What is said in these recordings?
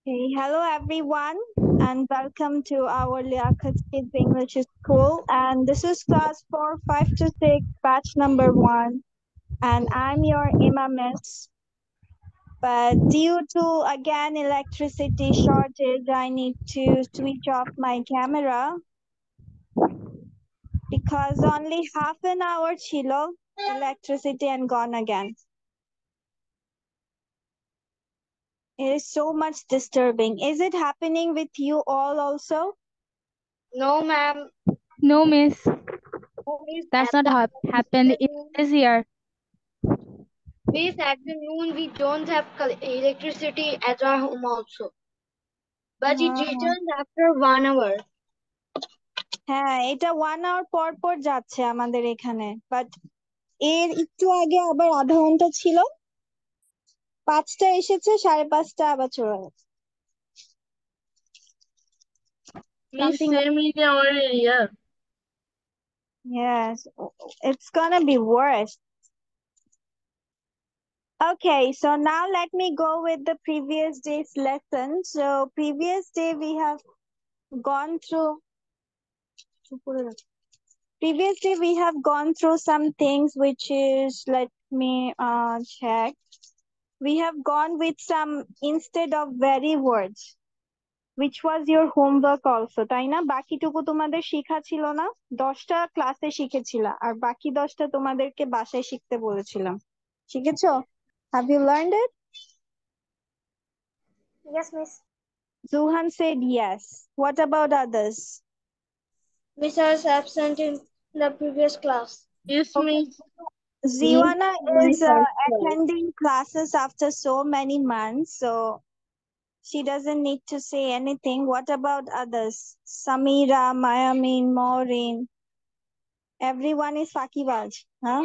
Hey, hello everyone, and welcome to our Liaquat Kids English School. And this is class 4, 5 to 6, batch number 1. And I'm your Ima Miss. But due to again electricity shortage, I need to switch off my camera because only half an hour chilo electricity and gone again. It is so much disturbing. Is it happening with you all also? No, ma'am. No, miss, Miss, that's not happened. It is here. at the noon we don't have electricity at our home also. But it Ah. returns after 1 hour. হ্যাঁ, এটা 1 hour পর পর যাচ্ছে আমাদের এখানে, but এর একটু আগে আবার আধা ঘন্টা ছিল, 5টা এসেছে, 5:30 আবার চলে গেছে। Miss, Something like, same in our area. yes, it's gonna be worse. Okay, so now let me go with the previous day's lesson. So previous day we have gone through some things, which is, let me check. We have gone with some instead of very words, which was your homework also, তাই না? বাকিটুকু তোমাদের শিখা ছিল না? 10টা ক্লাসে শিখেছিলা, আর বাকি 10টা তোমাদেরকে বাসায় শিখতে বলেছিলাম। শিখেছো? Have you learned it? Yes, Miss. Zuhan said yes. What about others? Miss was absent in the previous class. Yes, Okay. Miss. Ziwana My is first class. attending classes after so many months, so she doesn't need to say anything. What about others? Samira, Mayamin, Maureen. Everyone is Fakibaj, huh?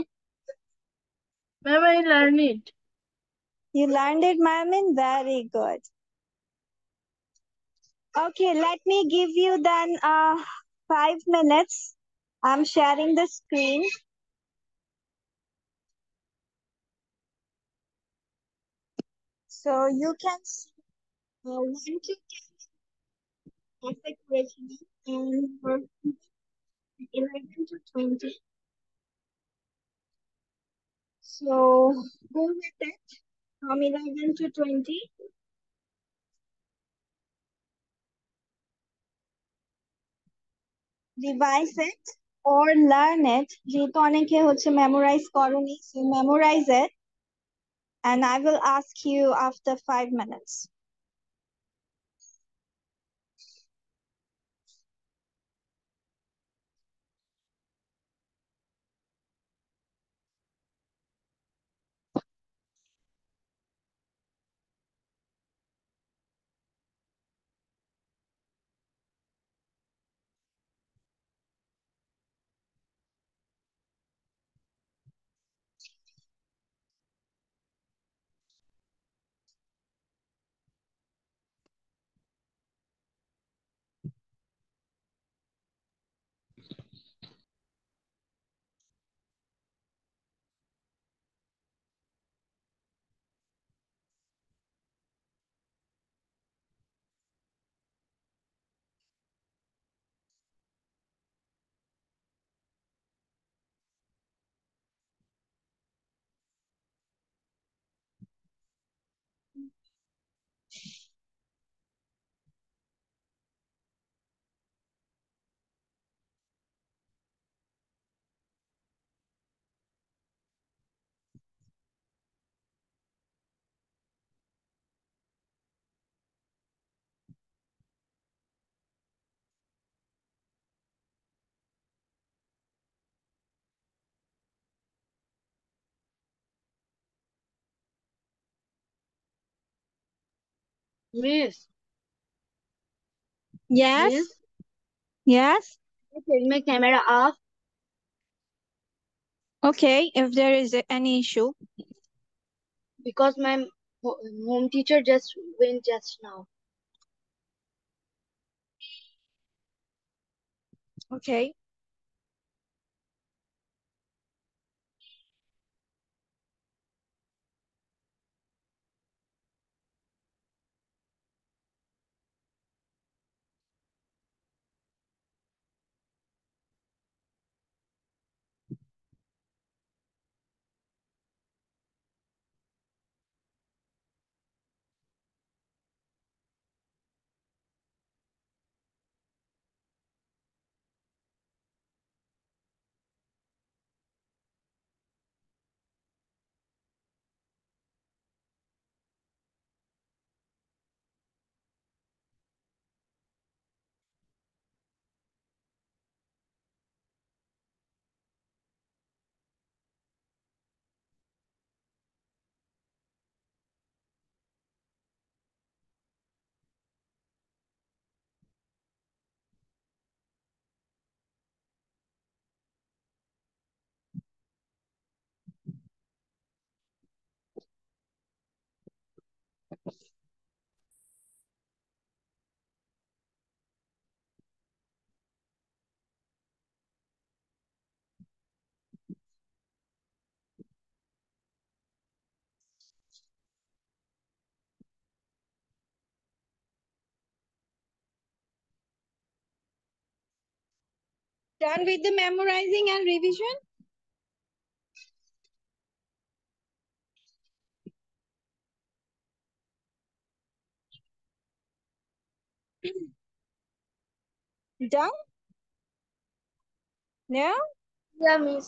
Ma'am, I learned it. You learned it, Mayamin? Very good. Okay, let me give you then 5 minutes. I'm sharing the screen. So you can see 1 to 10 of the curriculum and for 11 to 20. So go with it from 11 to 20. Revise it or learn it. যেহেতু অনেকে হচ্ছে memorize করনি, so memorize it. And I will ask you after 5 minutes. Miss. Yes, Miss. yes. Take my camera off Okay, if there is any issue. because my home teacher just went just now. Okay. Done with the memorizing and revision? Done? No? Yeah, miss.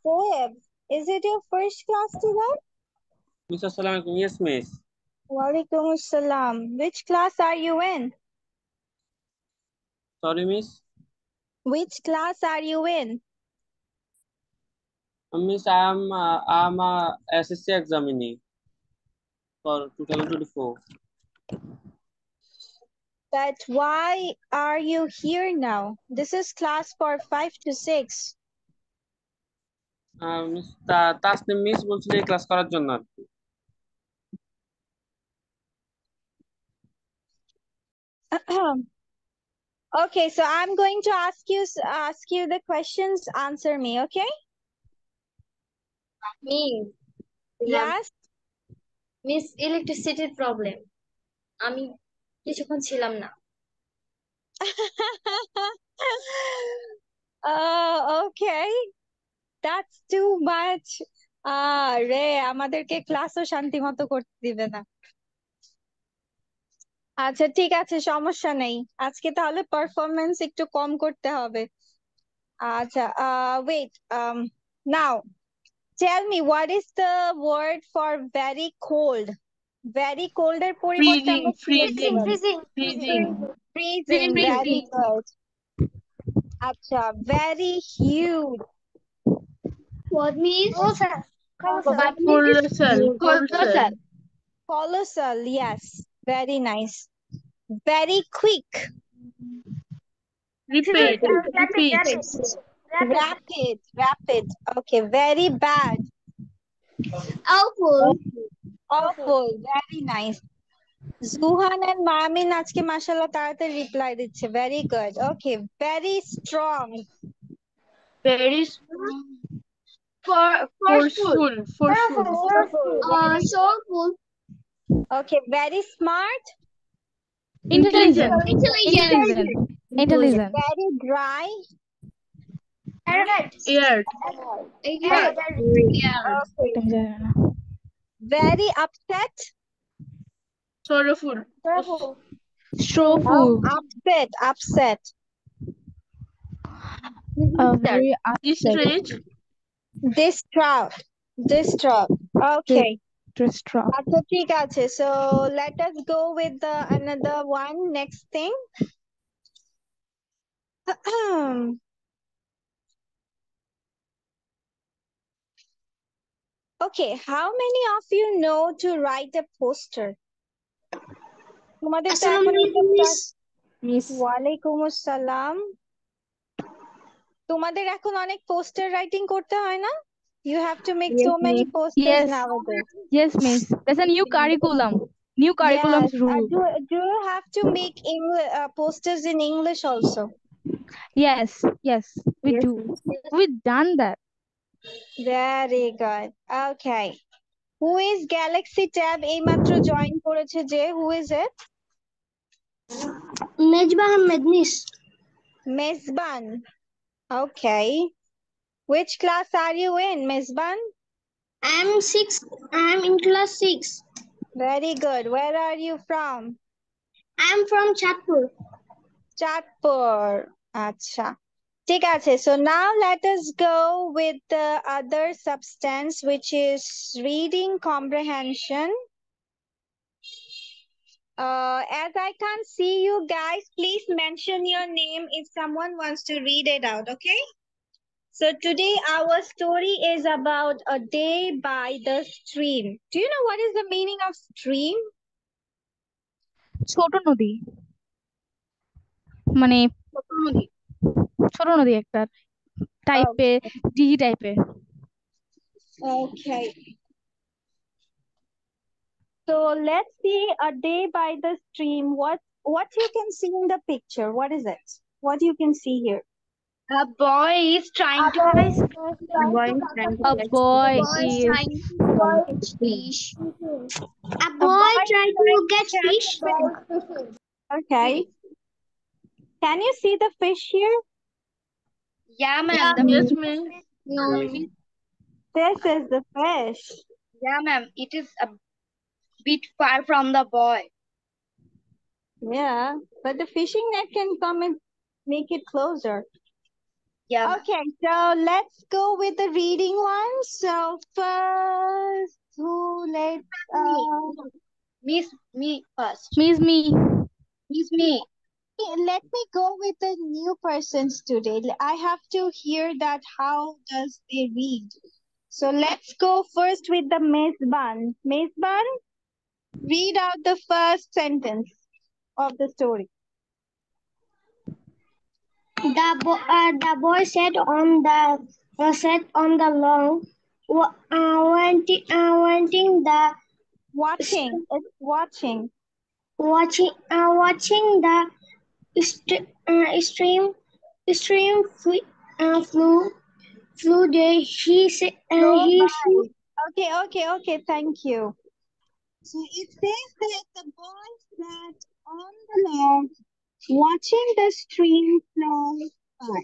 Soeb, is it your first class today? Miss, assalamu alaikum. Yes, miss. Walaikum assalam. Which class are you in? Sorry, miss. Which class are you in? Miss, I'm a SSC examinee for 2024. But why are you here now? This is class for 5 to 6. Miss Tasnim miss বলছিল এই class করার জন্য আর কি। Okay, so I'm going to ask you the questions. Answer me, okay? Miss. Yes. Miss ইলেকট্রিসিটির problem আমি কিছুক্ষণ ছিলাম না Okay. That's too much. রে আমাদেরকে ক্লাসও শান্তি মতো করতে দিবে না। আচ্ছা ঠিক আছে, সমস্যা নেই। আজকে তাহলে পারফরমেন্স একটু কম করতে হবে। আচ্ছা, wait. Now tell me, what is the word for very cold? Very cold এর পরিবর্তে আমরা কি বলতে পারি? Freezing. Very good. আচ্ছা, very huge. What means? Colossal. Yes, very nice. Very quick. Rapid. Okay, very bad. Awful. Very nice. Zuhan and Mamin আজকে মাশাআল্লাহ তাড়াতাড়ি রিপ্লাই দিচ্ছে। Very good. Okay, very strong. Forceful. Soulful. Okay, very smart. Intelligent. Very dry. Very upset. Sorrowful. Upset. Very upset. Distraught. Okay. Distraught. আচ্ছা ঠিক আছে, so let us go with the another one. Next thing. Okay, how many of you know to write a poster? তোমাদের তো এখন ওয়ালাইকুম আসসালাম। তোমাদের এখন অনেক পোস্টার রাইটিং করতে হয় না? You have to make so many posters nowadays. Yes, miss. There's a new curriculum. New curriculum Yes. rule. Do you have to make posters in English also? Yes, we do. We've done that. Very good. Okay. Who is Galaxy Tab? এইমাত্র join করেছে যে, who is it? Nejba Ahmed, miss. Mezban. Okay. Which class are you in, Mezban? I'm in class 6. Very good. Where are you from? I'm from Chatpur. Acha. ঠিক আছে. So now let us go with the other substance, which is reading comprehension. As I can't see you guys, please mention your name if someone wants to read it out, okay? So today our story is about a day by the stream. Do you know what is the meaning of stream? ছোট নদী মানে ছোট নদী একটা টাইপের, DG টাইপের। Okay. So let's see a day by the stream. What you can see in the picture? What is it? What you can see here? A boy is trying to catch fish. A boy trying to catch fish. Okay. Can you see the fish here? Yeah, ma'am. Yes, miss. No, Yes. miss. This is the fish. Yeah, ma'am. It is a bit far from the boy. Yeah, but the fishing net can come and make it closer. Yeah, ma'am. Okay, so let's go with the reading one. So first, Miss me first. Miss me. Miss me. let me go with the new persons today. I have to hear that how does they read. So let's go first with the Mezban. Mezban, read out the first sentence of the story. The boy sat on the lawn, wanting the Watching. watching the stream flew there. Go He by. Okay. Thank you. So it says that the boy sat on the lawn watching the stream flow by.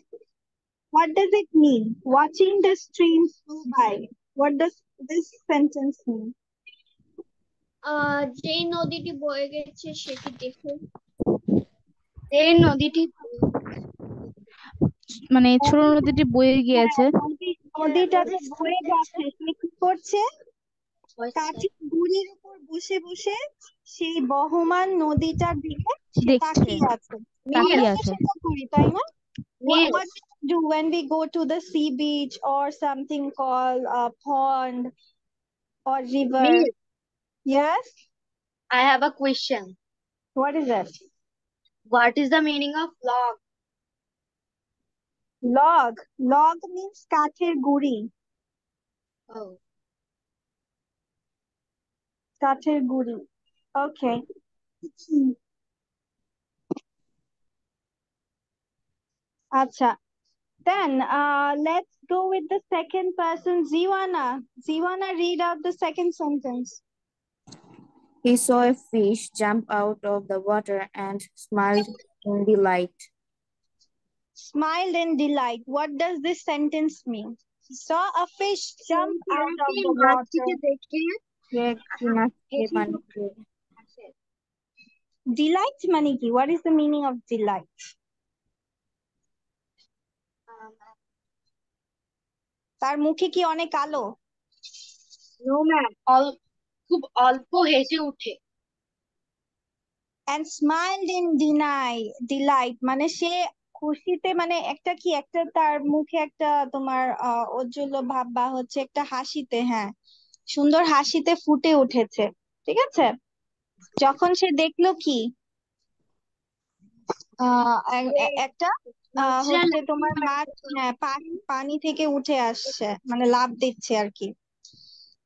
What does it mean? Watching the stream flow by. What does this sentence mean? যেই নদীটি বয়ে গেছে সেটি দেখে এই নদীটি মানে ছোট নদীটি বয়ে গিয়েছে। নদীটা যে বয়ে যাচ্ছে সে কি করছে? কাঠের গুঁড়ির উপর বসে বসে সেই বহমান নদীটার দিকে সে দেখছে। তাকিয়ে আছে। তাকিয়ে আমরা তো আছে। সেটা করি, তাই না? Yes. What do we do when we go to the sea beach or something called a pond or river? Miss, Yes? I have a question. What is it? What is the meaning of log? Log. Log means কাঠের গুঁড়ি। Oh. কাঠের গুঁড়ি। Okay. আচ্ছা। Then let's go with the second person, Ziwana. Ziwana, read out the second sentence. He saw a fish jump out of the water and smiled in delight. Smiled in delight. What does this sentence mean? He saw a fish jump out of the water. Delight মানে কি? What is the meaning of delight? তার মুখে কি অনেক আলো? No, ma'am. খুব অল্প হেসে উঠে। And smiled in delight মানে সে খুশিতে মানে একটা তার মুখে একটা তোমার ঔজ্জ্বল্য ভাব বা হচ্ছে একটা হাসিতে, হ্যাঁ, সুন্দর হাসিতে ফুটে উঠেছে। ঠিক আছে? যখন সে দেখলো কি একটা হচ্ছে তোমার মাছ, হ্যাঁ, পানি থেকে উঠে আসছে, মানে লাফ দিচ্ছে আর কি।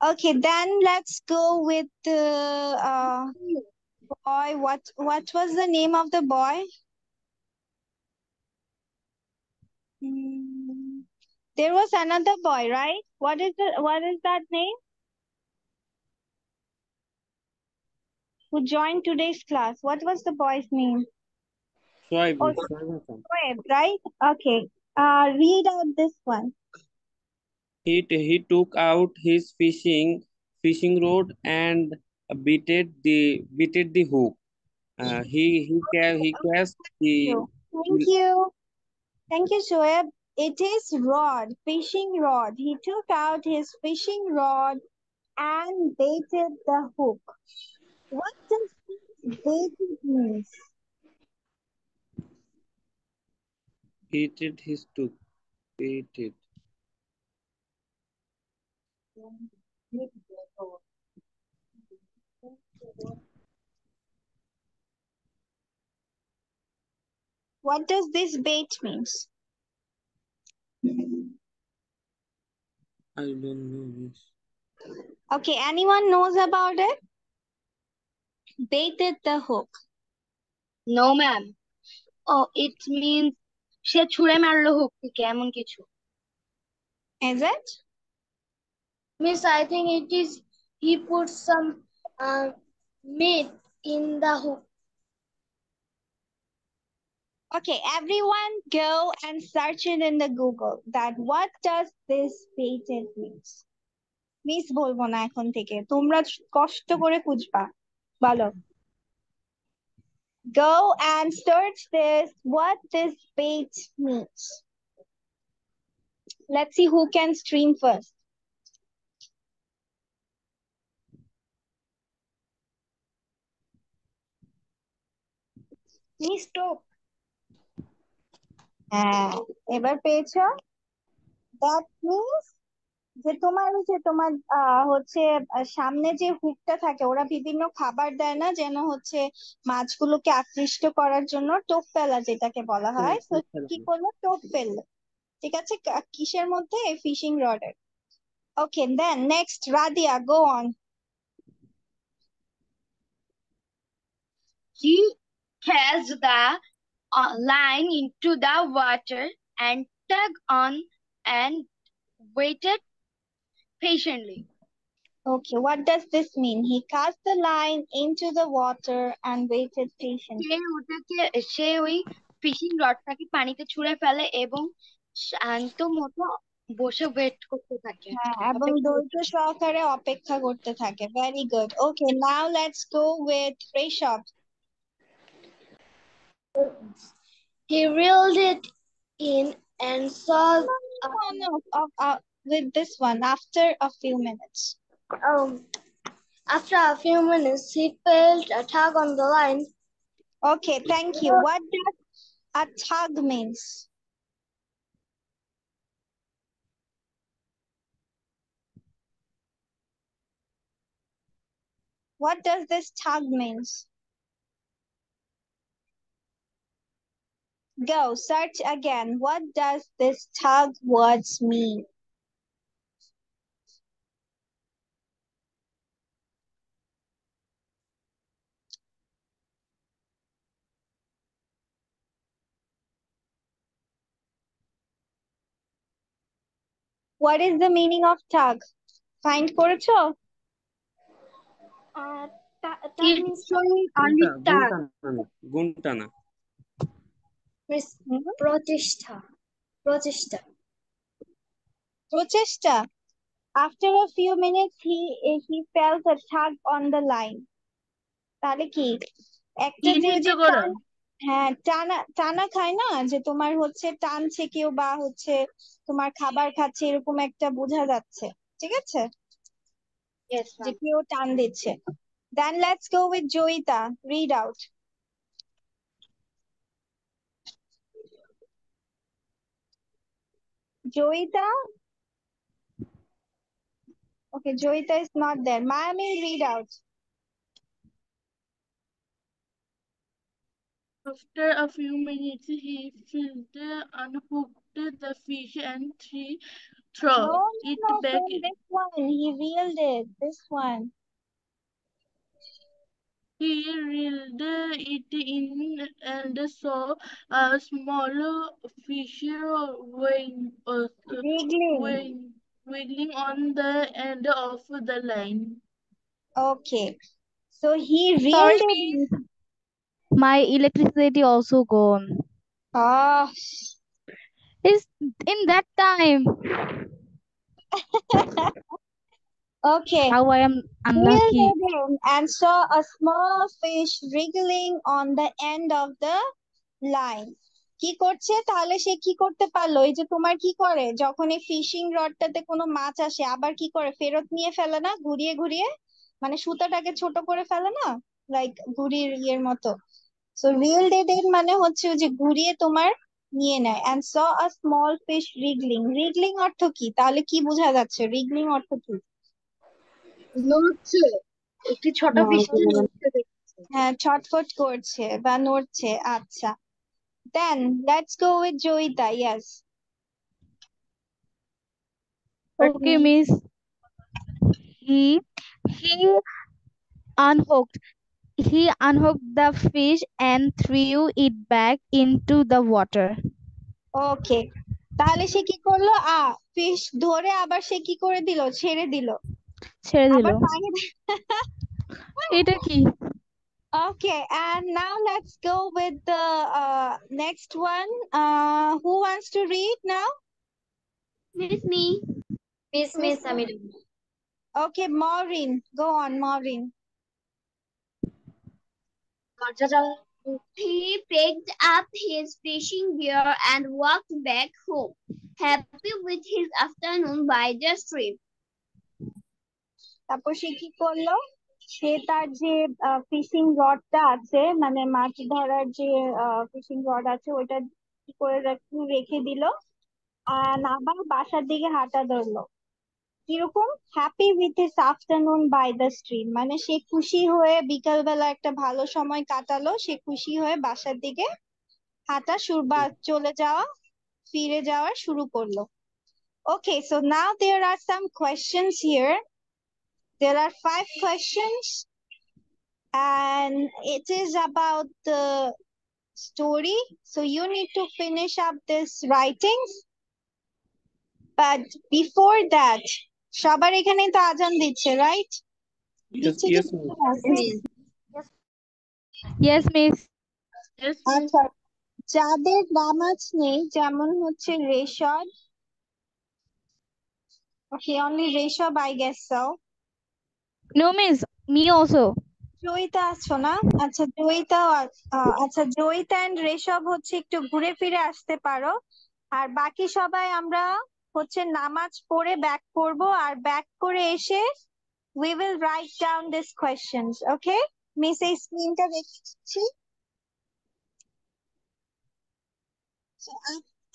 Okay, then let's go with the boy. What was the name of the boy? There was another boy, right? What is that name? Who joined today's class? What was the boy's name? Shoaib. Oh, Shoaib, right? Okay. Read out this one. He took out his fishing rod and baited the hook. He cast the Thank you, Shoaib. It is rod, fishing rod. He took out his fishing rod and baited the hook. What does baited means? baited his hook. Baited. What does this bait means? I don't know this. Okay, anyone knows about it? Baited the hook. No, ma'am. Oh, it means সে ছুঁড়ে মারলো হুকটিকে এমন কিছু। Is it? Miss, I think it is he put some meat in the hook. Okay, everyone go and search it in the Google that what does this patent means? Miss বলবো না এখন থেকে, তোমরা কষ্ট করে খুঁজবা। বলো, go and search this, what this page means. Let's see who can stream first. Miss stop. হ্যাঁ, এবার পেয়েছো? That means যে তোমার হচ্ছে সামনে যে হুকটা থাকে, ওরা বিভিন্ন খাবার দেয় না যেন হচ্ছে মাছগুলোকে আকৃষ্ট করার জন্য, টোপ ফেলা যেটাকে বলা হয়। তো কি করলো, টোপ ফেললো, ঠিক আছে, কিসের মধ্যে, ফিশিং রডের। Okay, then next Radia, go on. He cast the line into the water and tug on and waited patiently. Okay, what does this mean? He cast the line into the water and waited patiently. সে ওই fishing রডটাকে পানিতে ছুঁড়ে ফেলে এবং শান্ত মতো বসে wait করতে থাকে, হ্যাঁ, এবং অপেক্ষা ধৈর্য করতে থাকে। সহকারে অপেক্ষা করতে থাকে। Very good. Okay, now let's go with Reshab. He reeled it in and saw With this one, after a few minutes. after a few minutes he felt a tug on the line. Okay, thank you. What does a tug means? What does this tug means? Go, search again. What does this tug words mean? What is the meaning of tug? Find করেছো? Tug means গুণটানা। প্রচেষ্টা। প্রচেষ্টা। After a few minutes he felt a tug on the line. তাহলে কি একটা যে হ্যাঁ, টানা টানা খায় না, যে তোমার হচ্ছে টানছে কেউ বা হচ্ছে তোমার খাবার খাচ্ছে, এরকম একটা বোঝা যাচ্ছে, ঠিক আছে, Yes, যে ma'am. কেউ টান দিচ্ছে। Then let's go with Joita. Read out. Joita? Okay, Joita is not there. Mayami, read out. After a few minutes, he unhooked the fish and threw No, it no, back from this one. He reeled it. This one. He reeled it in and saw a small fish wiggling on the end of the line. Okay. So he Sorry, reeled it. miss. My electricity also gone. Ah, Is in that time. okay. How I am unlucky. Reeled it in and saw a small fish wriggling on the end of the line. কি করছে তাহলে, সে কি করতে পারলো, এই যে তোমার কি করে যখন এই ফিশিং রডটাতে কোনো মাছ আসে, আবার কি করে ফেরত নিয়ে ফেলে না, ঘুরিয়ে ঘুরিয়ে, মানে সুতাটাকে ছোট করে ফেলে না, লাইক ঘুড়ির ইয়ের মতো। সো রিয়েল ডেড মানে হচ্ছে ওই যে ঘুরিয়ে তোমার নিয়ে নেয়। and saw a small fish wriggling. wriggling অর্থ কি, তাহলে কি বোঝা যাচ্ছে, wriggling অর্থ কি? নড়ছে, একটি ছোট ফিশকে নড়তে দেখছে। হ্যাঁ, ছটফট করছে বা নড়ছে। আচ্ছা, then let's go with Joita. Yes. Okay, miss. He unhooked. He unhooked the fish and threw it back into the water. ওকে, তাহলে সে কি করলো, ফিশ ধরে আবার সে কি করে দিল, ছেড়ে দিল, ছেড়ে দিল। আবার পানি এটা কি? Okay, and now let's go with the next one. Who wants to read now? Miss me. Miss Amir. Okay, Maureen. Go on, Maureen. He picked up his fishing gear and walked back home, happy with his afternoon by the stream. তারপর সে কি করলো? সে তার যে fishing রডটা আছে, মানে মাছ ধরার যে fishing rod আছে, ওইটা কি করে রেখে দিল, আর আবার বাসার দিকে হাঁটা ধরলো। কিরকম? Happy with his afternoon by the stream, মানে সে খুশি হয়ে বিকালবেলা একটা ভালো সময় কাটালো, সে খুশি হয়ে বাসার দিকে হাঁটা বা ফিরে যাওয়া শুরু করলো। Okay, so now there are some questions here. There are 5 questions and it is about the story. So you need to finish up this writings. But before that, সবার এখানে তো আজান দিচ্ছে, right? Yes, yes, miss. Yes, miss. Yes, আচ্ছা, যাদের নামাজ নেই, যেমন হচ্ছে রেশদ, okay, only রেশব, I guess so. No, miss. Me also. Joyita আছো না? আচ্ছা, জয়িতাও আচ্ছা, জয়িতা এন্ড রেশব হচ্ছে একটু ঘুরে ফিরে আসতে পারো। আর বাকি সবাই আমরা হচ্ছে নামাজ পড়ে ব্যাক করব, আর ব্যাক করে এসে we will write down these questions, okay? Miss এই স্ক্রিনটা রেখে দিচ্ছি। So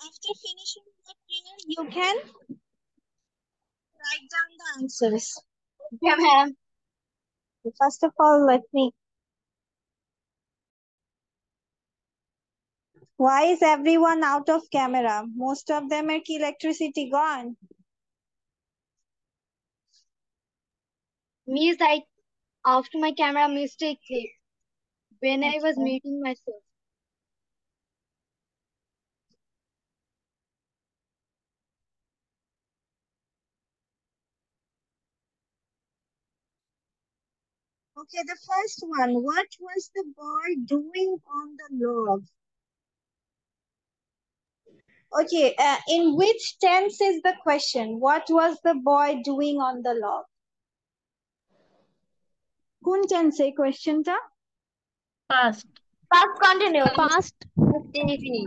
after finishing the prayer, you can write down the answers. Yeah, ma'am. First of all, let me. Why is everyone out of camera? Most of them are electricity gone. Miss, I off my camera mistakenly when I was Okay. meeting myself. Okay, the first one. What was the boy doing on the log? Okay, in which tense is the question? What was the boy doing on the log? কোন tense এই questionটা? past. Past continuous. Past.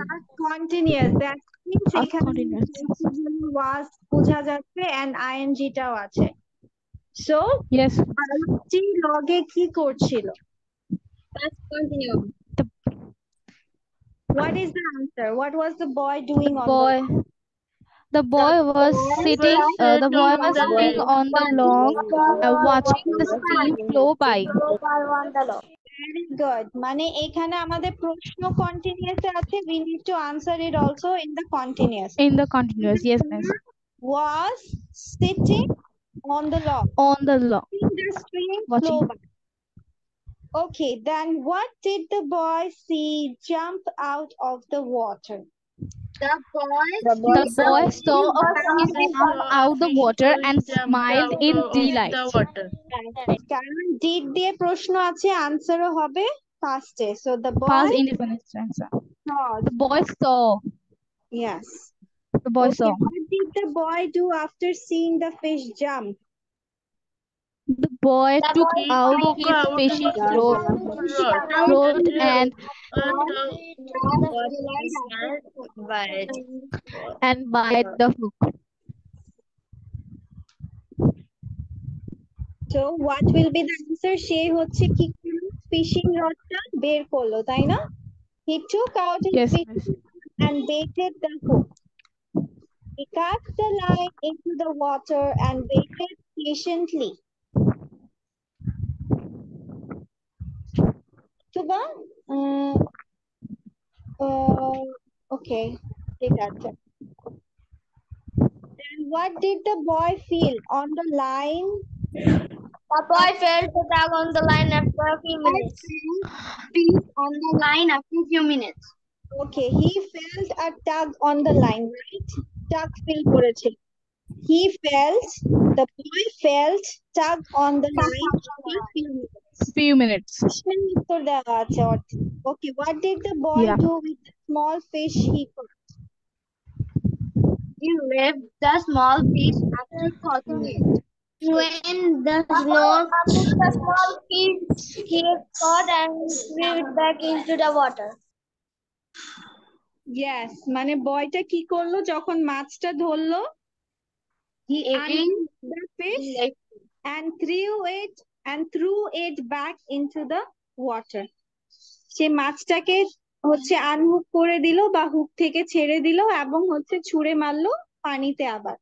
Past continuous. That means Past এখানে continuous. basically was বোঝা যাচ্ছে and ing টাও আছে। So, Yes. বালকটি লগে কি করছিল? Past continuous. What is the answer? What was the boy doing on the Boy. log? The boy was sitting. The boy on was the sitting log. on the log, watching the stream flow by. Very good. মানে এখানে আমাদের প্রশ্ন continuous আছে, we need to answer it also in the continuous. In the continuous. Yes, miss. Was sitting on the log, On the log. watching the stream Watching. flow by. Okay, then what did the boy see jump out of the water? The boy The boy saw a fish They jump saw a out the fish water and jump smiled out in of delight. the water. কারণ did দিয়ে প্রশ্ন আছে, আনসারও হবে পাস্টে। So the boy Past indefinite answer. saw. The boy saw. Yes. The boy Okay, saw. what did the boy do after seeing the fish jump? The boy took He out took his out fishing his rod rod and bite the hook. So what will be the answer? সে হচ্ছে কি করলো? Fishing রডটা বের করলো, তাই না? He took out his Yes, fishing miss. rod and baited the hook. He cast the line into the water and waited patiently. Tuba? Okay, ঠিক আছে। Then what did the boy feel on the line? The boy felt the tug on the line after a few minutes. fish on the line after a few minutes. Okay, he felt a tug on the line, right? Tug feel করেছে। The boy felt tug on the line after a few minutes. few minutes. উত্তর দেওয়া আছে অর্ধেক। Okay, what did the boy Yeah. do with the small fish he caught? He left the small fish after catching it. When the small fish he caught and threw it back into the water. Yes, মানে বয়টা কি করলো যখন মাছটা ধরলো? He Again, unhooked the fish he left. and threw it back into the water. সে মাছটাকে হচ্ছে unhook করে দিল বা হুক থেকে ছেড়ে দিল এবং হচ্ছে ছুঁড়ে মারলো পানিতে আবার।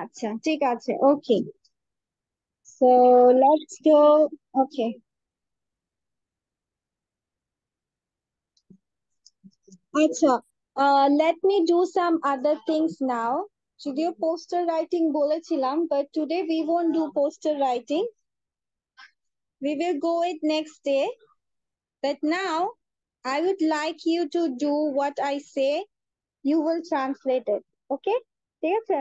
আচ্ছা, ঠিক আছে, ওকে। So let's go. Okay. আচ্ছা, let me do some other things now. যদিও poster writing বলেছিলাম, but today we won't do poster writing. We will go it next day. But now I would like you to do what I say. You will translate it. Okay? ঠিক আছে?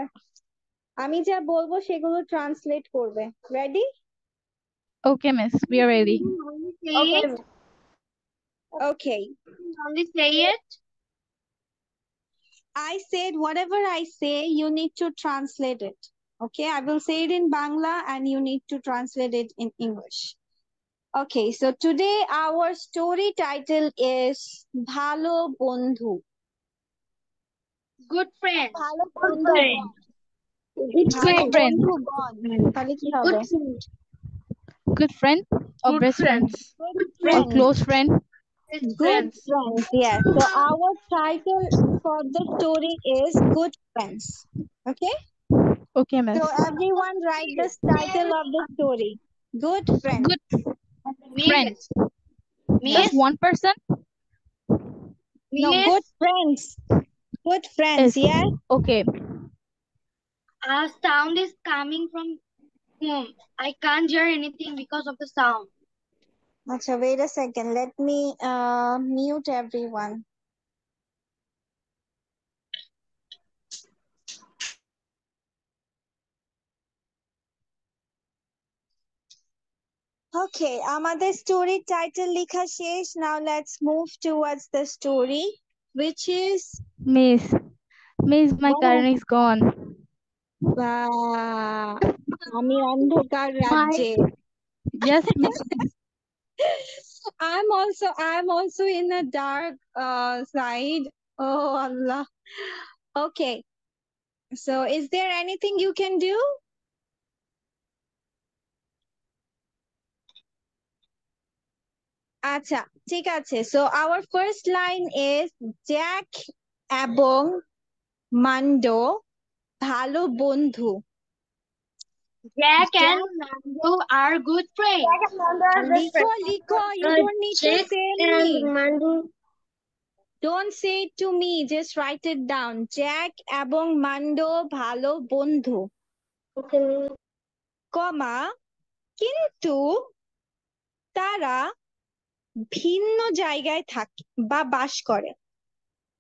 আমি যা বলবো সেগুলো translate করবে। Ready? Okay, miss. We are ready. Only say it. Okay. Only say it. I said whatever I say, you need to translate it. Okay, I will say it in Bangla and you need to translate it in English. Okay, so today our story title is Bhalo Bondhu. Good friend. Bhalo Good Bondhu friend. Bond. Good Bhalo friend. Bondhu Bond. তাহলে কি হবে? Good friend. Good friend or Good best friend friends. Good or friends. close friend? Good Good friends. friends, yes. So our title for the story is Good Friends. Okay? Okay, miss. So everyone write the title of the story. Good friends. Good Miss. friends. Miss. Just one person? No, Miss. good friends. Good friends, Yes. yes. Okay. A sound is coming from home. I can't hear anything because of the sound. Acha, wait a second. Let me mute everyone. Okay, আমাদের story title লিখা শেষ. Now let's move towards the story, which is Miss, my Wow. current is gone. আমি অন্ধকার রাজ্যে। Yes, miss. I'm also in a dark side. Oh Allah. Okay. So is there anything you can do? আচ্ছা, ঠিক আছে। So our first line is Jack এবং মান্ডো ভালো বন্ধু। Jack and Mando are good friends. লিখো, you don't need to say me. Don't say it to me, just write it down. Jack এবং মান্ডো ভালো বন্ধু, কমা কিন্তু তারা ভিন্ন জায়গায় থাকে বা বাস করে।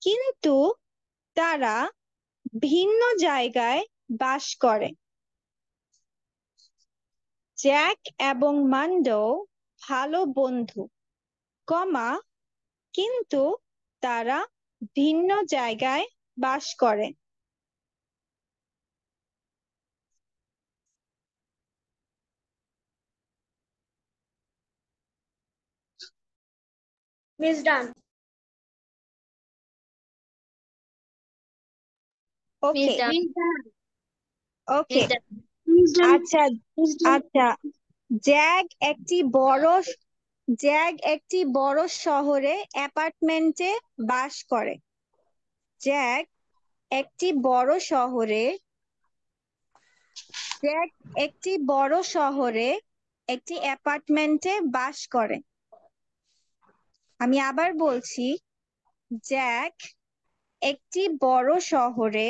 কিন্তু তারা ভিন্ন জায়গায় বাস করে। জ্যাক এবং মান্ডো ভালো বন্ধু, কমা কিন্তু তারা ভিন্ন জায়গায় বাস করে। Miss done. ওকে, ওকে, Miss done. আচ্ছা, আচ্ছা। জ্যাক একটি বড় শহরে অ্যাপার্টমেন্টে বাস করে। জ্যাক একটি বড় শহরে একটি অ্যাপার্টমেন্টে বাস করে। আমি আবার বলছি, জ্যাক একটি বড় শহরে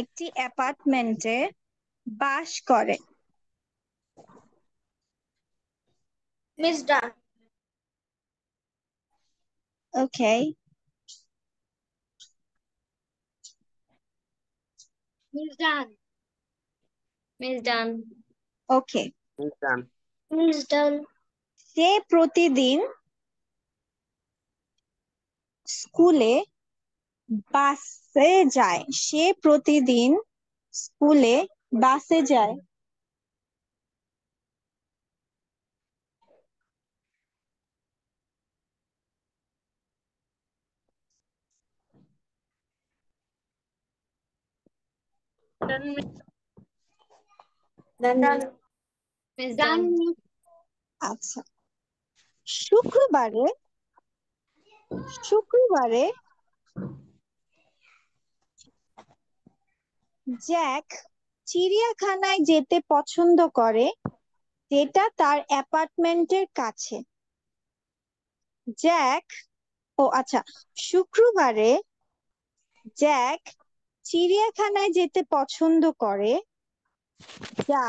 একটি অ্যাপার্টমেন্টে বাস করে। Miss done. ওকে, Miss done. Miss done. ওকে, Done. Miss done. সে প্রতিদিন স্কুলে বাসে যায়। সে প্রতিদিন স্কুলে বাসে যায়। Done, miss. Done, Done. miss. Miss done. আচ্ছা, শুক্রবারে শুক্রবারে জ্যাক চিড়িয়াখানায় যেতে পছন্দ করে, যেটা তার অ্যাপার্টমেন্টের কাছে। জ্যাক আচ্ছা, শুক্রবারে জ্যাক চিড়িয়াখানায় যেতে পছন্দ করে, যা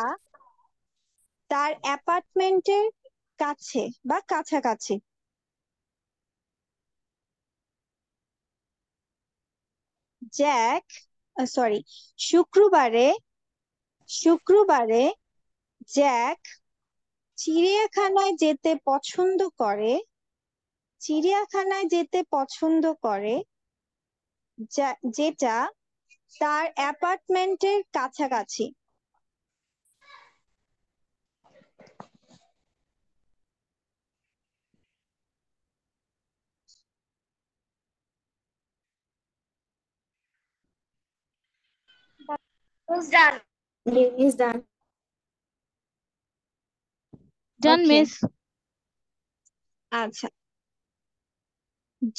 তার অ্যাপার্টমেন্টের কাছে বা কাছাকাছি। জ্যাক সরি শুক্রবারে জ্যাক চিড়িয়াখানায় যেতে পছন্দ করে, যেটা তার অ্যাপার্টমেন্টের কাছাকাছি। Miss done. Miss done. Done, Okay. miss. আচ্ছা,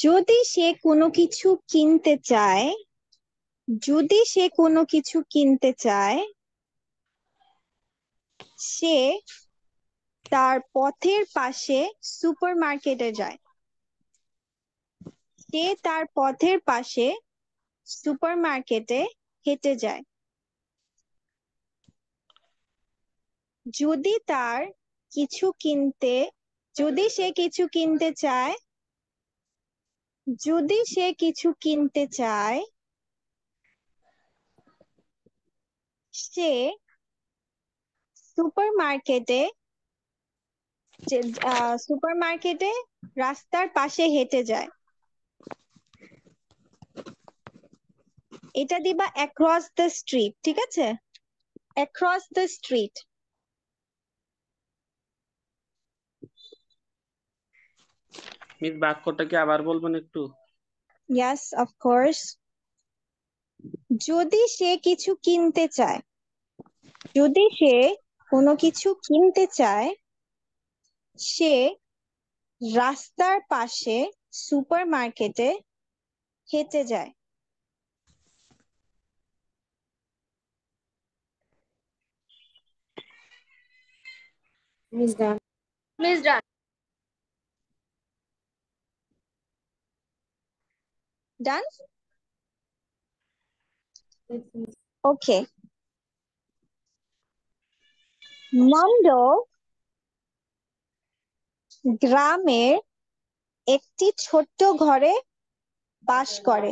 যদি সে কোনো কিছু কিনতে চায়, সে তার পথের পাশে সুপারমার্কেটে যায়। সে তার পথের পাশে সুপারমার্কেটে হেঁটে যায়। যদি সে কিছু কিনতে চায়, সে সুপারমার্কেটে রাস্তার পাশে হেঁটে যায়। এটা দিবা অ্যাক্রস দ্য স্ট্রিট, ঠিক আছে? Across the street. মিস বাক্যটা কি আবার বলবেন একটু? Yes, of course. যদি সে কিছু কিনতে চায়, যদি সে কোনো কিছু কিনতে চায়, সে রাস্তার পাশে সুপারমার্কেটে হেঁটে যায়। Miss done. Miss done. Done? Yes, miss. Okay. Nanda গ্রামের একটি ছোট্ট ঘরে বাস করে।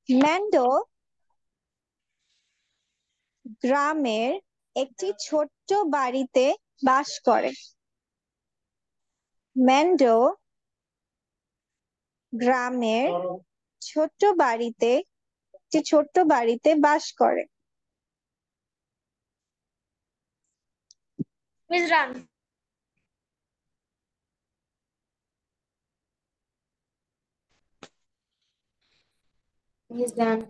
ম্যান্ডো গ্রামের একটি ছোট্ট বাড়িতে বাস করে। ম্যান্ডো গ্রামের একটি ছোট্ট বাড়িতে বাস করে। Miss done. Miss done.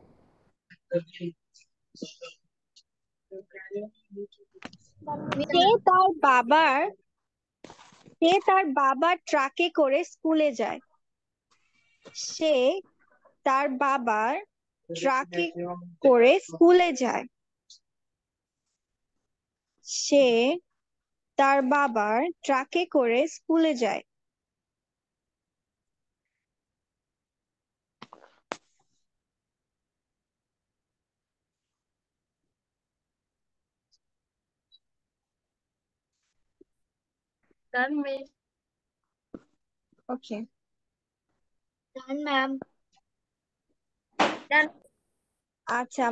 সে তার বাবার ট্রাকে করে স্কুলে যায়। সে তার বাবার ট্রাকে করে স্কুলে যায়। সে তার বাবার ট্রাকে করে স্কুলে যায়। Done, miss. ওকে, Done, ma'am. Done. আচ্ছা,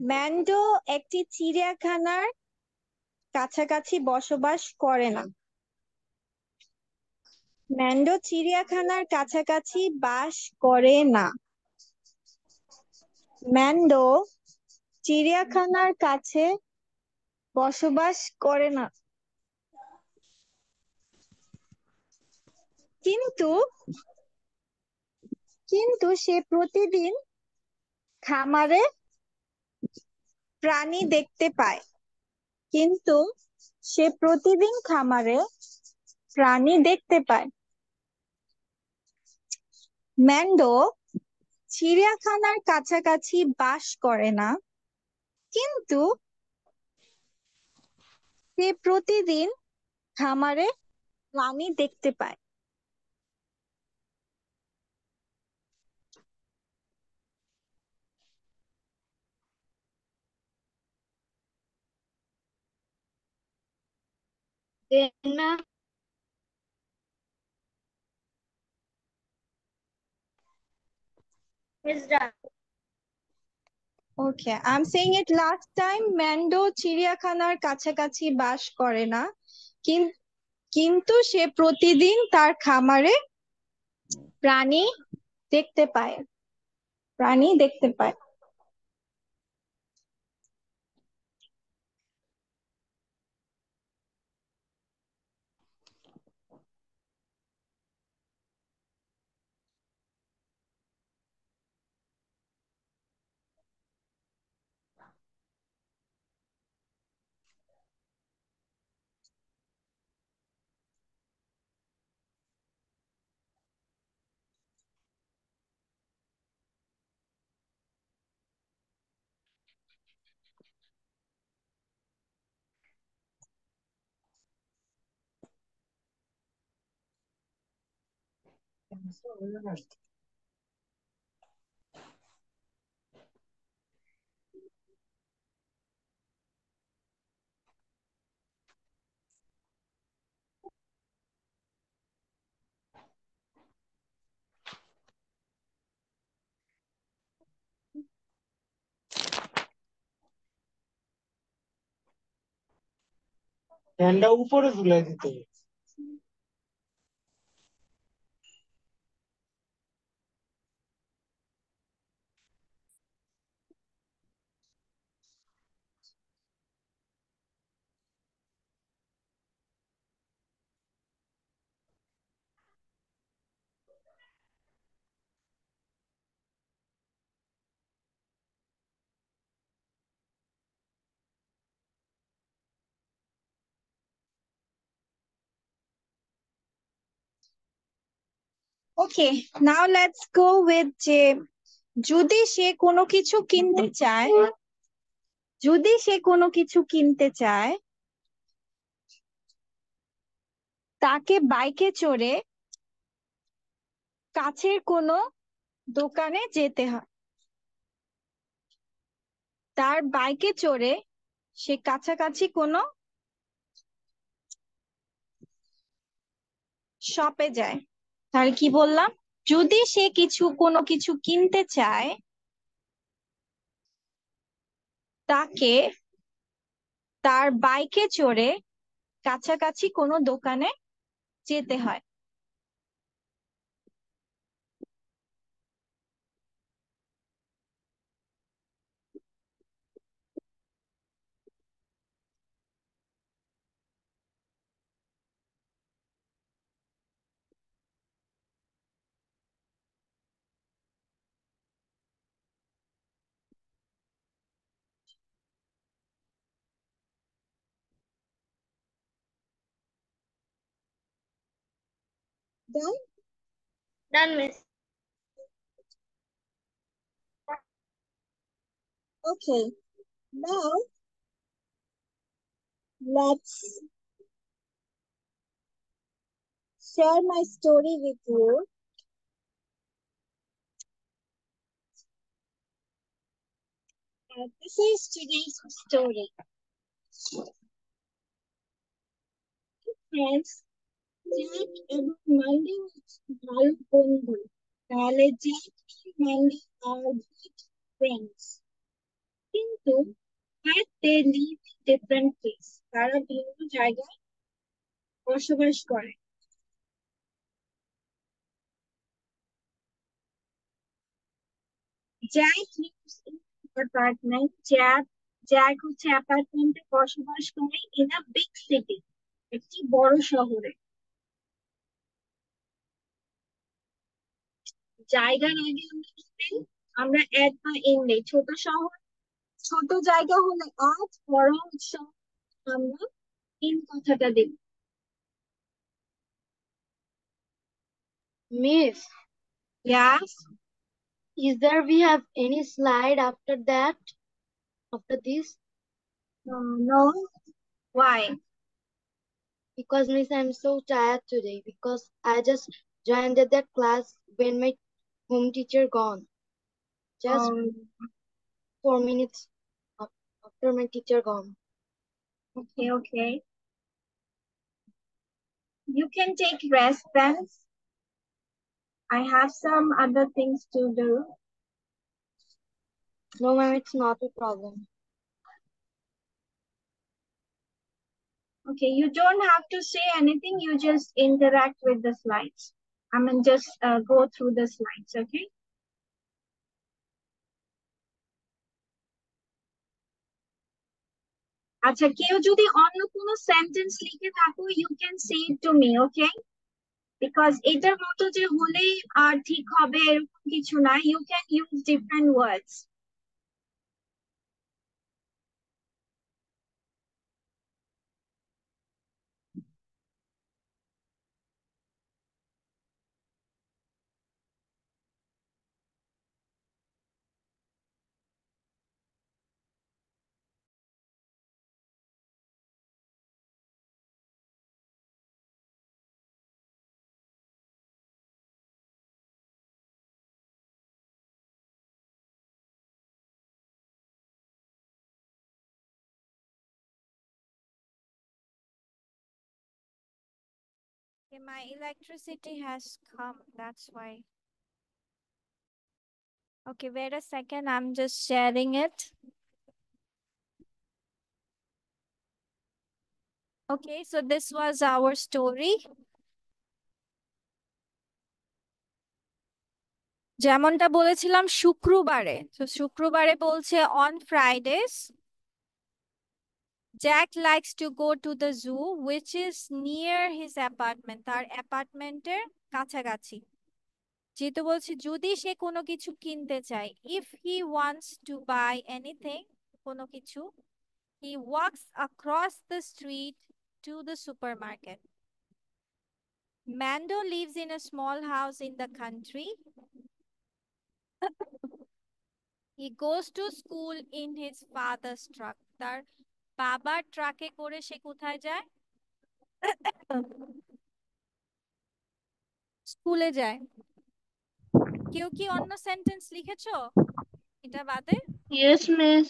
ম্যান্ডো একটি চিড়িয়াখানার কাছাকাছি বসবাস করে না। ম্যান্ডো চিড়িয়াখানার কাছাকাছি বাস করে না। ম্যান্ডো চিড়িয়াখানার কাছে বসবাস করে না। কিন্তু কিন্তু সে প্রতিদিন খামারে প্রাণী দেখতে পায়। কিন্তু সে প্রতিদিন খামারে প্রাণী দেখতে পায়। ম্যান্ডো চিড়িয়াখানার কাছাকাছি বাস করে না, কিন্তু সে প্রতিদিন খামারে প্রাণী দেখতে পায়। Then ma'am, It's done. Okay, I'm saying it last time. ম্যান্ডো চিড়িয়াখানার কাছাকাছি বাস করে না, কিন্তু সে প্রতিদিন তার খামারে প্রাণী দেখতে পায়। প্রাণী দেখতে পায়। ফ্যানটা উপরে ঝুলাই দিতে হবে। Okay, now let's go with যে যদি সে কোনো কিছু কিনতে চায়, যদি সে কোনো কিছু কিনতে চায়, তাকে বাইকে চড়ে কাছের কোনো দোকানে যেতে হয়। তার বাইকে চড়ে সে কাছাকাছি কোনো শপে যায়। তাহলে কি বললাম? যদি সে কোনো কিছু কিনতে চায়, তাকে তার বাইকে চড়ে কাছাকাছি কোনো দোকানে যেতে হয়। Done? Done, miss. Okay, now let's share my story with you. This is today's story. Friends, Jack এবং ম্যান্ডি ভালো বন্ধু। তাহলে Jack and Mandy are good friends. কিন্তু but they live in different place. তারা বিভিন্ন জায়গায় বসবাস করে। Jack lives in an apartment. Jack হচ্ছে অ্যাপার্টমেন্টে বসবাস করে in a big city, একটি বড় শহরে। জায়গার আগে আমরা এড বা ইন নেই। ছোট শহর, ছোট জায়গা হলে আজ, বড় উৎসব আমরা ইন কথাটা দেব। Miss, Yes. is there we have any slide after that? After this? No. Why? Because Miss, I'm so tired today because I just joined that class when my home teacher gone. Just 4 minutes after my teacher gone. Okay. You can take rest then. I have some other things to do. No, ma'am, it's not a problem. Okay, you don't have to say anything. You just interact with the slides. I mean, just go through the slides, okay? আচ্ছা, কেউ যদি অন্য কোনো sentence লিখে থাকো, you can say it to me, okay? Because এটার মতো যে হলেই আর ঠিক হবে এরকম কিছু না, you can use different words. Okay, my electricity has come, that's why. Okay, wait a second, I'm just sharing it. Okay, so this was our story. যেমনটা বলেছিলাম শুক্রবারে, তো শুক্রবারে বলছে on Fridays Jack likes to go to the zoo which is near his apartment, তার অ্যাপার্টমেন্টের কাছাকাছি। যেহেতু বলছে যদি সে কোনো কিছু কিনতে চায়, if he wants to buy anything, কোনো কিছু, he walks across the street to the supermarket. Mando lives in a small house in the country. He goes to school in his father's truck. তার বাবার ট্রাকে করে সে কোথায় যায়? স্কুলে যায়। কেউ কি অন্য সেন্টেন্স লিখেছো এটা বাদে? Yes, miss.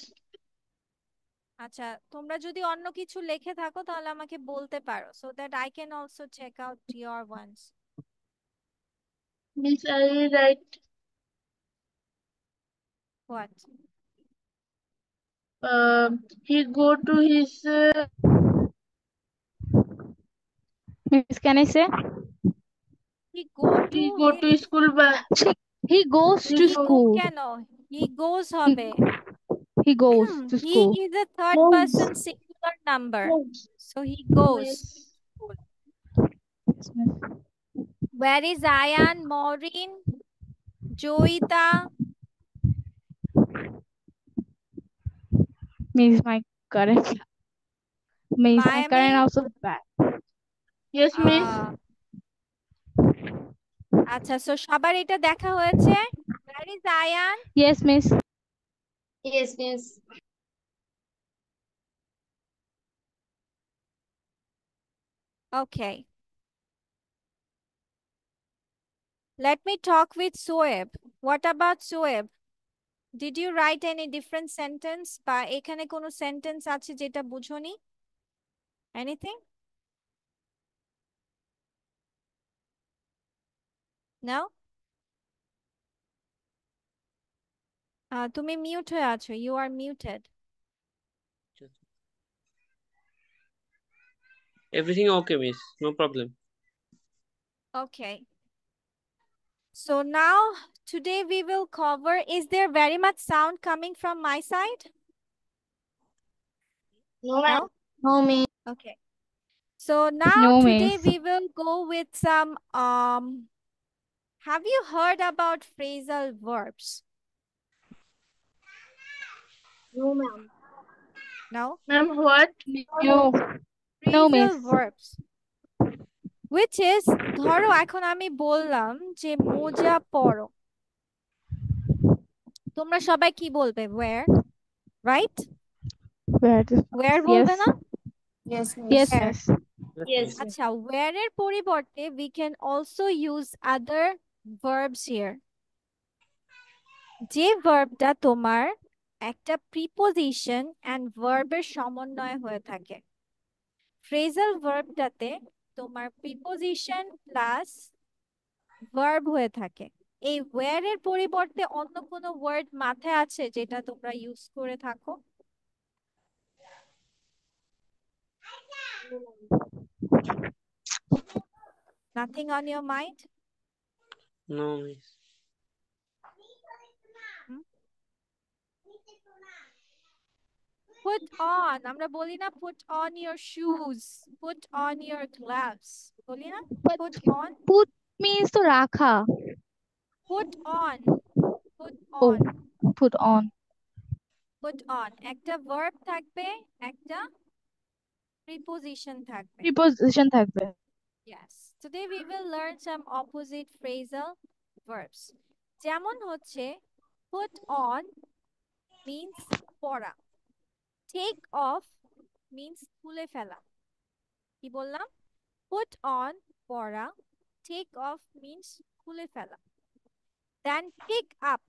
আচ্ছা, তোমরা যদি অন্য কিছু লিখে থাকো তাহলে আমাকে বলতে পারো, so that I can also check out your ones. Miss, I write What? he go to his Miss, can I say? He go he to go to his, school by He goes to he he go school. কেন? He goes হবে। He goes to He school. is a third person singular number, so he goes. Miss. Yes, miss. Where is Ayan, Maureen, Joita? Miss, my current. Miss, my Miami? current also bad. Yes, miss. আচ্ছা, so সবার এটা দেখা হয়েছে? Where is Ayan? Yes, miss. Yes, miss. Okay. Let me talk with Soeb. What about Soeb? Did you write any different sentence? বা এখানে কোনো sentence আছে যেটা বুঝোনি? Anything? No? তুমি মিউট হয়ে আছো। You are muted. Everything okay, miss. No problem. Okay. So now today we will cover, is there very much sound coming from my side? No, ma'am. No? No, miss. Okay. So now No, today miss. we will go with some have you heard about phrasal verbs? No, ma'am. No? Ma'am, what? No. No, miss. Phrasal verbs. Which is, ধরো এখন আমি বললাম যে মোজা পরো, তোমরা সবাই কি বলবে? wear, right? Where? wear Yes. বলবে না? Yes, miss. Yes, Wear. miss. Yes. আচ্ছা, wear এর পরিবর্তে we can also use other verbs here. যে ভার্বটা তোমার একটা প্রিপোজিশন এন্ড ভার্বের সমন্বয় হয়ে থাকে। ফ্রেজাল ভার্বটাতে তোমার প্রিপোজিশন প্লাস ভার্ব হয়ে থাকে। এই ওয়্যার এর পরিবর্তে অন্য কোনো ওয়ার্ড মাথায় আছে যেটা তোমরা ইউজ করে থাকো? Nothing on your mind? No, miss. Put on, আমরা বলি না put on your shoes, put on your gloves, বলি না? But Put on, put means to রাখা. put on, put Oh, on, put on. put on একটা verb থাকবে, একটা preposition থাকবে। Preposition থাকবে. Yes, today we will learn some opposite phrasal verbs. যেমন হচ্ছে put on means পরা, take off means খুলে ফেলা। কি বললাম? put on পরা, take off means খুলে ফেলা। then pick up,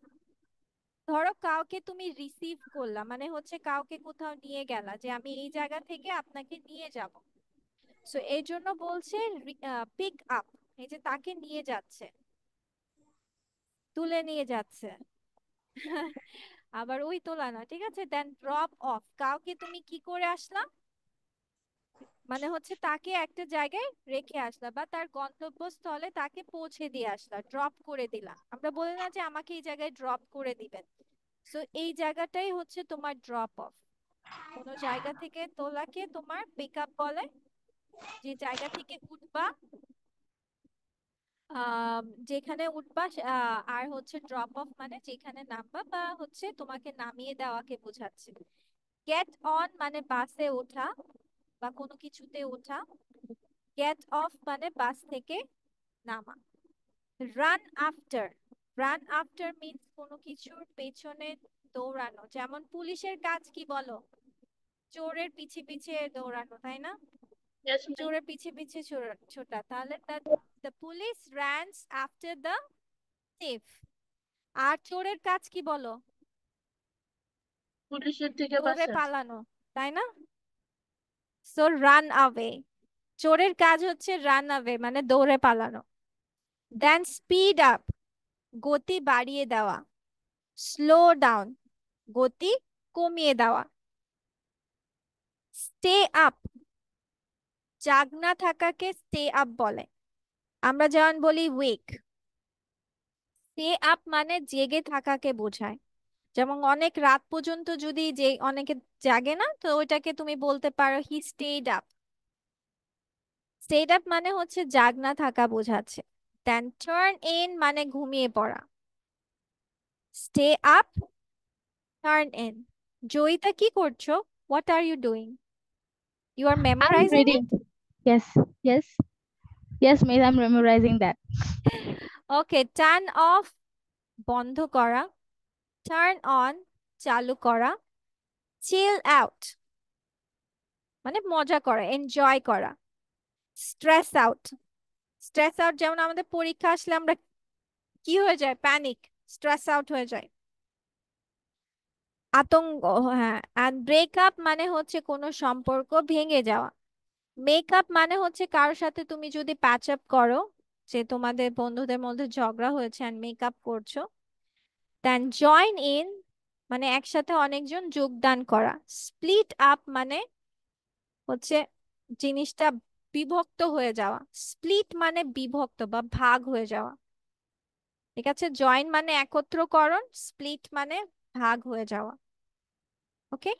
ধরো কাউকে তুমি রিসিভ করলা, মানে হচ্ছে কাউকে কোথাও নিয়ে গেলা, যে আমি এই জায়গা থেকে আপনাকে নিয়ে যাব। সো এর জন্য বলছে পিক আপ, এই যে তাকে নিয়ে যাচ্ছে, তুলে নিয়ে যাচ্ছে। আবার ওই তোলা না, ঠিক আছে? দেন ড্রপ অফ, কাউকে তুমি কি করে আসলা, মানে হচ্ছে তাকে একটা জায়গায় রেখে আসলা বা তার গন্তব্যস্থলে তাকে পৌঁছে দিয়ে আসলা, ড্রপ করে দিলা। আমরা বলি না যে আমাকে এই জায়গায় ড্রপ করে দিবেন? সো এই জায়গাটাই হচ্ছে তোমার ড্রপ অফ। কোনো জায়গা থেকে তোলাকে তোমার পিক আপ বলে। যে জায়গা থেকে উঠবা, যেখানে উঠবা, আর হচ্ছে ড্রপ অফ মানে যেখানে নামবা বা হচ্ছে তোমাকে নামিয়ে দেওয়াকে বোঝাচ্ছে। গেট অন মানে বাসে ওঠা বা কোনো কিছুতে ওঠা, গেট অফ মানে বাস থেকে নামা। Run after, run after means কোনো কিছুর পেছনে দৌড়ানো। যেমন পুলিশের কাজ কি বলো? চোরের পিছে পিছে দৌড়ানো, তাই না? Yes, ma'am. চোরের পিছে পিছে ছোটা। তাহলে the police runs after the thief. আর চোরের কাজ কি বলো? পুলিশের থেকে দৌড়ে বাঁচা। পালানো, তাই না? সো রান অ্যাওয়ে, চোরের কাজ হচ্ছে রান অ্যাওয়ে মানে দৌড়ে পালানো। দেন স্পিড আপ, গতি বাড়িয়ে দেওয়া। স্লো ডাউন, গতি কমিয়ে দেওয়া। স্টে আপ, জাগনা থাকাকে স্টে আপ বলে। আমরা যেমন বলি ওয়েক, স্টে আপ মানে জেগে থাকাকে বোঝায়। যেমন অনেক রাত পর্যন্ত যদি যে অনেকে জাগে না, তো ওইটাকে তুমি বলতে পারো he stayed up. Stayed up মানে হচ্ছে জাগনা থাকা বোঝাচ্ছে। দেন টার্ন ইন মানে ঘুমিয়ে পড়া। Stay up, turn in. Joyita কি করছো? What are you doing? You are I'm memorising reading. It? Yes, yes. Yes, miss, I'm memorizing that. Okay, turn off বন্ধ করা, টার্ন অন চালু করা, চিল আউট মানে মজা করা, এনজয় করা। স্ট্রেস আউট, স্ট্রেস আউট যেমন আমাদের পরীক্ষা আসলে আমরা কি হয়ে যায়? প্যানিক, স্ট্রেস আউট হয়ে যায়, আতঙ্ক। হ্যাঁ, আর ব্রেকআপ মানে হচ্ছে কোনো সম্পর্ক ভেঙে যাওয়া। মেকআপ মানে হচ্ছে কারোর সাথে তুমি যদি প্যাচ আপ করো, যে তোমাদের বন্ধুদের মধ্যে ঝগড়া হয়েছে আর মেকআপ করছো। দেন জয়েন ইন মানে একসাথে অনেকজন যোগদান করা। স্প্লিট আপ মানে হচ্ছে জিনিসটা বিভক্ত হয়ে যাওয়া। স্প্লিট মানে বিভক্ত বা ভাগ হয়ে যাওয়া। ঠিক আছে, জয়েন মানে একত্রকরণ, স্প্লিট মানে ভাগ হয়ে যাওয়া। ওকে,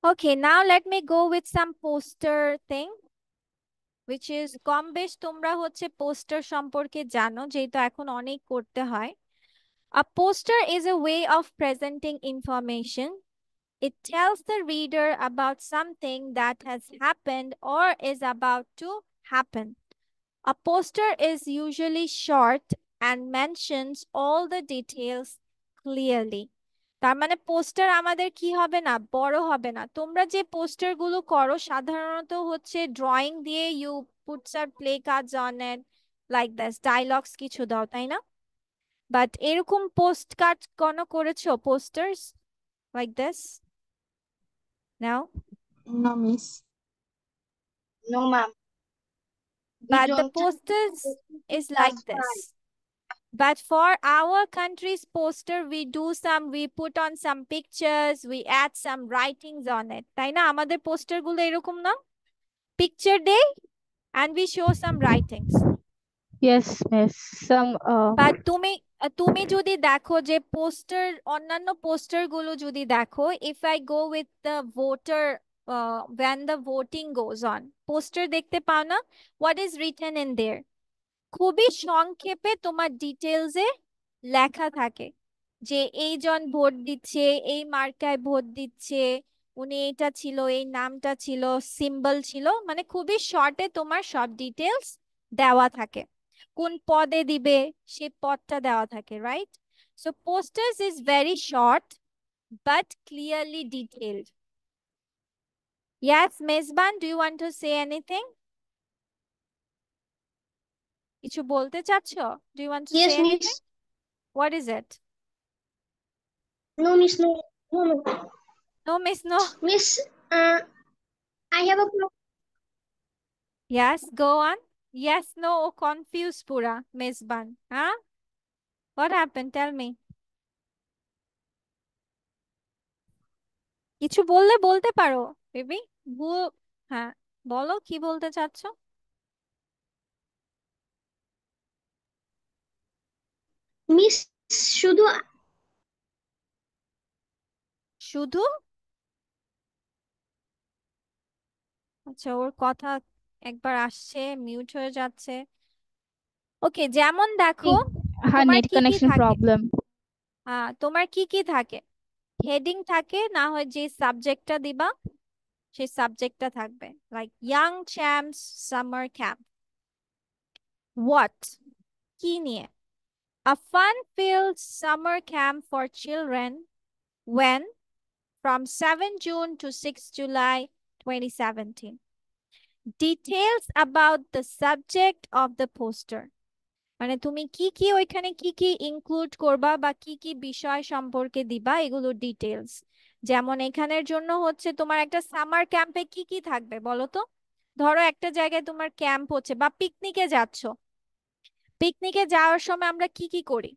okay, now let me go with some poster thing, which is কম বেশ তোমরা হচ্ছে পোস্টার সম্পর্কে জানো, যেহেতু এখন অনেক করতে হয়। A poster is a way of presenting information. It tells the reader about something that has happened or is about to happen. A poster is usually short and mentions all the details clearly. তার মানে poster আমাদের কি হবে না, বড় হবে না। তোমরা যে পোস্টার গুলো করো সাধারণত হচ্ছে ড্রয়িং দিয়ে, you put sir play cards on it like this, dialogues কিছু দাও, তাই না? বাট এরকম পোস্ট কার্ড কোনো করেছো, posters like this? Now. No, miss. No, ma'am. We But the don't posters is class like 5. this. But for our country's poster, we put on some pictures, we add some writings on it. তাই না? আমাদের poster গুলো এরকম না? Picture day and we show some writings. Yes, miss. Some But তুমি যদি দেখো যে পোস্টার, অন্যান্য পোস্টার গুলো যদি দেখো, if I go with the voter, when the voting goes on, poster দেখতে পাও না? What is written in there? খুবই সংক্ষেপে তোমার ডিটেলসে লেখা থাকে যে এইজন ভোট দিচ্ছে, এই মার্কায় ভোট দিচ্ছে, উনি এটা ছিল, এই নামটা ছিল, সিম্বল ছিল, মানে খুবই শর্টে তোমার সব ডিটেলস দেওয়া থাকে। কোন পদে দিবে সেই পদটা দেওয়া থাকে, right? So posters is very short but clearly detailed. Yes, Mezban, do you want to say anything? কিছু বলতে চাচ্ছ? Do you want to Yes, say miss. anything? What is it? No, miss. No, no, no. No, miss, no. Miss, I have a problem. Yes, go on. Yes, no, O confused পুরা মেজবান। হ্যাঁ, what happened? Tell me. কিছু বললে বলতে পারো baby. হ্যাঁ, বলো কি বলতে চাচ্ছ। Miss, শুধু শুধু, আচ্ছা, ওর কথা একবার আসছে, মিউট হয়ে যাচ্ছে। ওকে, যেমন দেখো her তোমার net কি কি connection থাকে। problem. হ্যাঁ, তোমার কি কি থাকে? হেডিং থাকে, না হয় যে সাবজেক্টটা দিবা সেই সাবজেক্টটা থাকবে, like young champs summer camp. What, কি নিয়ে? A fun-filled summer camp for children when from 7 June to 6 July 2017. Details about the subject of the poster. মানে তুমি কি কি ওইখানে কি কি ইনক্লুড করবা বা কি কি বিষয় সম্পর্কে দিবা, এগুলো ডিটেলস। যেমন এখানের জন্য হচ্ছে তোমার একটা সামার ক্যাম্পে কি কি থাকবে বলো তো। ধরো একটা জায়গায় তোমার ক্যাম্প হচ্ছে বা পিকনিকে যাচ্ছ, পিকনিকে যাওয়ার সময় আমরা কি কি করি?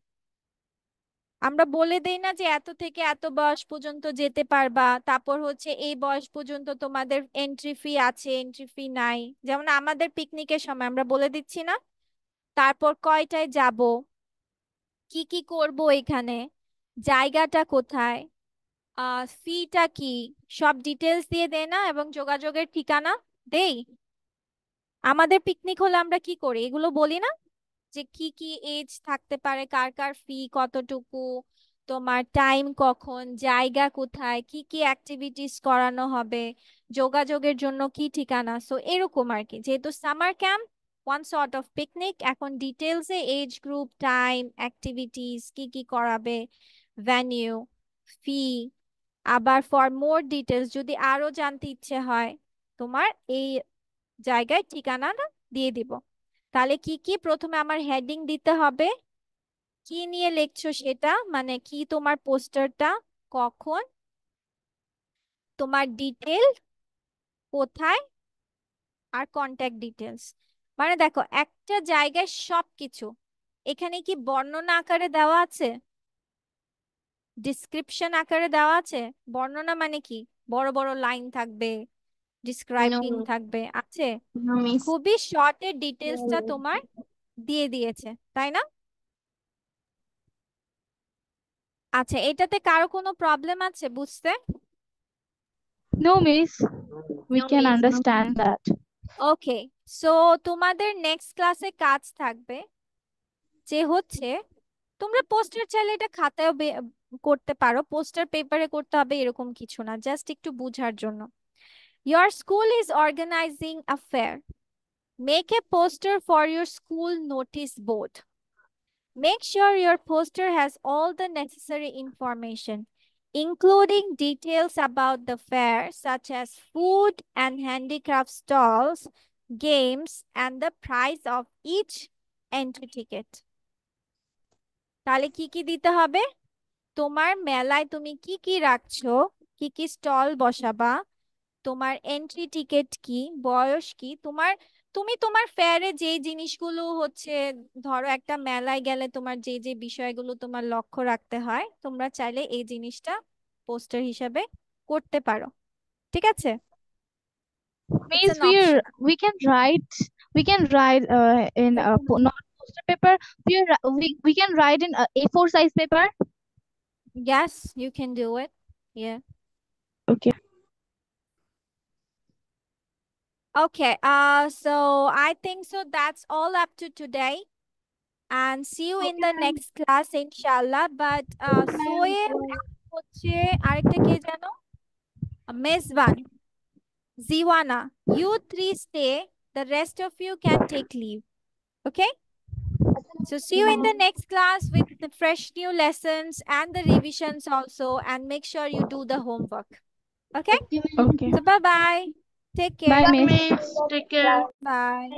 আমরা বলে দেই না যে এত থেকে এত বয়স পর্যন্ত যেতে পারবা, তারপর হচ্ছে এই বয়স পর্যন্ত তোমাদের এন্ট্রি ফি আছে, এন্ট্রি ফি নাই, যেমন আমাদের পিকনিকের সময় আমরা বলে দিচ্ছি না? তারপর কয়টায় যাব, কি কি করব, এখানে জায়গাটা কোথায়, ফিটা কি, সব ডিটেলস দিয়ে দেয় না? এবং যোগাযোগের ঠিকানা দেই। আমাদের পিকনিক হলে আমরা কি করি, এগুলো বলি না? যে কি কি এজ থাকতে পারে, কার কার ফি কতটুকু, তোমার টাইম কখন, জায়গা কোথায়, কি কি অ্যাক্টিভিটিস করানো হবে, যোগাযোগের জন্য কি ঠিকানা। সো এরকম আর কি, যেহেতু summer camp one sort of picnic, এখন ডিটেলসে এজ গ্রুপ, টাইম, অ্যাক্টিভিটিস, কি কি করাবে, ভেন্যু, ফি, আবার ফর মোর ডিটেলস যদি আরো জানতে ইচ্ছে হয় তোমার এই জায়গায় ঠিকানাটা দিয়ে দিব। তাহলে কি কি প্রথমে আমার হেডিং দিতে হবে, কি নিয়ে লিখছো সেটা, মানে কি তোমার পোস্টারটা, কখন, তোমার ডিটেল কোথায়, আর কন্ট্যাক্ট ডিটেলস। মানে দেখো একটা জায়গায় সবকিছু এখানে কি বর্ণনা আকারে দেওয়া আছে? ডিসক্রিপশন আকারে দেওয়া আছে? বর্ণনা মানে কি? বড় বড় লাইন থাকবে, ডিসক্রাইবিং থাকবে, আছে? No, miss. খুবই শর্টের ডিটেলসটা তোমার দিয়ে দিয়েছে, তাই না? আচ্ছা, এটাতে কারো কোনো প্রবলেম আছে বুঝতে? No, miss. We No, can miss. understand that. Okay, so তোমাদের নেক্সট ক্লাসে কাজ থাকবে যে হচ্ছে তোমরা পোস্টার চাইলে এটা খাতায় করতে পারো, পোস্টার পেপারে করতে হবে এরকম কিছু না, জাস্ট একটু বুঝার জন্য। Your school is organizing a fair. Make a poster for your school notice board. Make sure your poster has all the necessary information, including details about the fair, such as food and handicraft stalls, games, and the price of each entry ticket. তাহলে কি কি দিতে হবে? তোমার মেলায় তুমি কি কি রাখছো, কি কি স্টল বসাবা, তোমার এন্ট্রি টিকেট কি, বয়স কি, তুমি তোমার ফেয়ারে যে জিনিসগুলো হচ্ছে, ধরো একটা মেলায় গেলে তোমার যে যে বিষয়গুলো তোমার লক্ষ্য রাখতে হয়, তোমরা চাইলে এই জিনিসটা পোস্টার হিসাবে করতে পারো, ঠিক আছে? Means an option. we can write in not poster paper. We can write in A4 size paper. Yes, you can do it. Yeah. Okay. Okay, so I think so that's all up to today, and see you in the next class inshallah. But Soeb হচ্ছে আরেকটা কে জানো, মেজবান, Ziwana, you three stay, the rest of you can take leave. Okay, so see you in the next class with the fresh new lessons and the revisions also, and make sure you do the homework. Okay, Okay. so bye bye, take care. Bye, miss. Miss, take care. Bye.